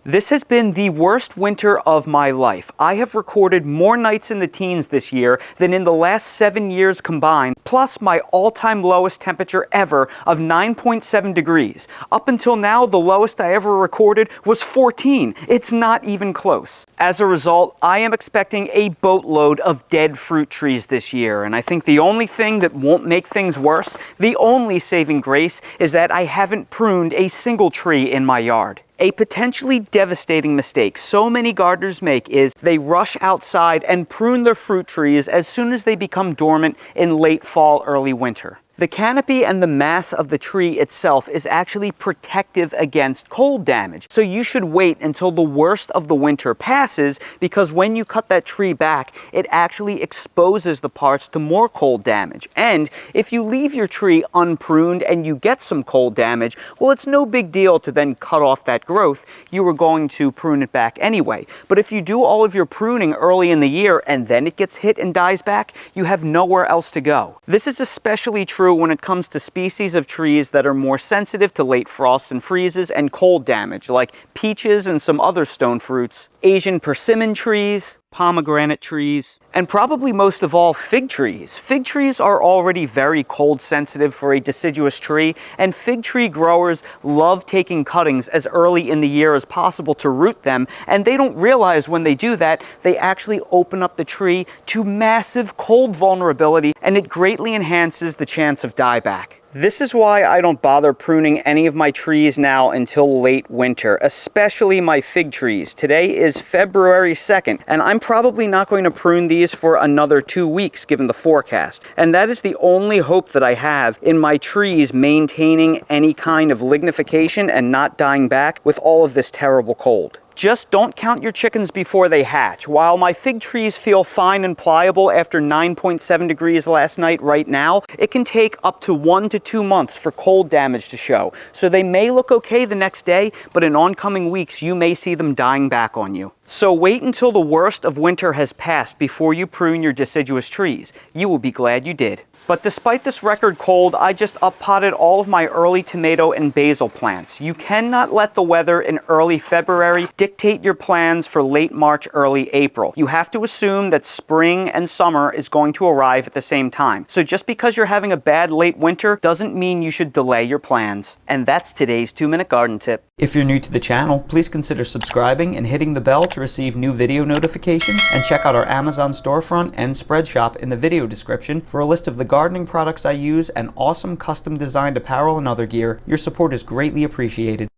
This has been the worst winter of my life. I have recorded more nights in the teens this year than in the last 7 years combined, plus my all-time lowest temperature ever of 9.7 degrees. Up until now, the lowest I ever recorded was 14. It's not even close. As a result, I am expecting a boatload of dead fruit trees this year, and I think the only thing that won't make things worse, the only saving grace, is that I haven't pruned a single tree in my yard. A potentially devastating mistake so many gardeners make is they rush outside and prune their fruit trees as soon as they become dormant in late fall, early winter. The canopy and the mass of the tree itself is actually protective against cold damage. So you should wait until the worst of the winter passes, because when you cut that tree back, it actually exposes the parts to more cold damage. And if you leave your tree unpruned and you get some cold damage, well, it's no big deal to then cut off that growth. You were going to prune it back anyway. But if you do all of your pruning early in the year and then it gets hit and dies back, you have nowhere else to go. This is especially true when it comes to species of trees that are more sensitive to late frosts and freezes and cold damage, like peaches and some other stone fruits, Asian persimmon trees, pomegranate trees, and probably most of all, fig trees. Fig trees are already very cold sensitive for a deciduous tree, and fig tree growers love taking cuttings as early in the year as possible to root them, and they don't realize when they do that, they actually open up the tree to massive cold vulnerability, and it greatly enhances the chance of dieback. This is why I don't bother pruning any of my trees now until late winter, especially my fig trees. Today is February 2nd, and I'm probably not going to prune these for another 2 weeks given the forecast. And that is the only hope that I have in my trees maintaining any kind of lignification and not dying back with all of this terrible cold. Just don't count your chickens before they hatch. While my fig trees feel fine and pliable after 9.7 degrees last night right now, it can take up to 1 to 2 months for cold damage to show. So they may look okay the next day, but in oncoming weeks, you may see them dying back on you. So wait until the worst of winter has passed before you prune your deciduous trees. You will be glad you did. But despite this record cold, I just up-potted all of my early tomato and basil plants. You cannot let the weather in early February dictate your plans for late March, early April. You have to assume that spring and summer is going to arrive at the same time. So just because you're having a bad late winter doesn't mean you should delay your plans. And that's today's 2-minute garden tip. If you're new to the channel, please consider subscribing and hitting the bell to receive new video notifications, and check out our Amazon storefront and spread shop in the video description for a list of the gardening products I use and awesome custom designed apparel and other gear. Your support is greatly appreciated.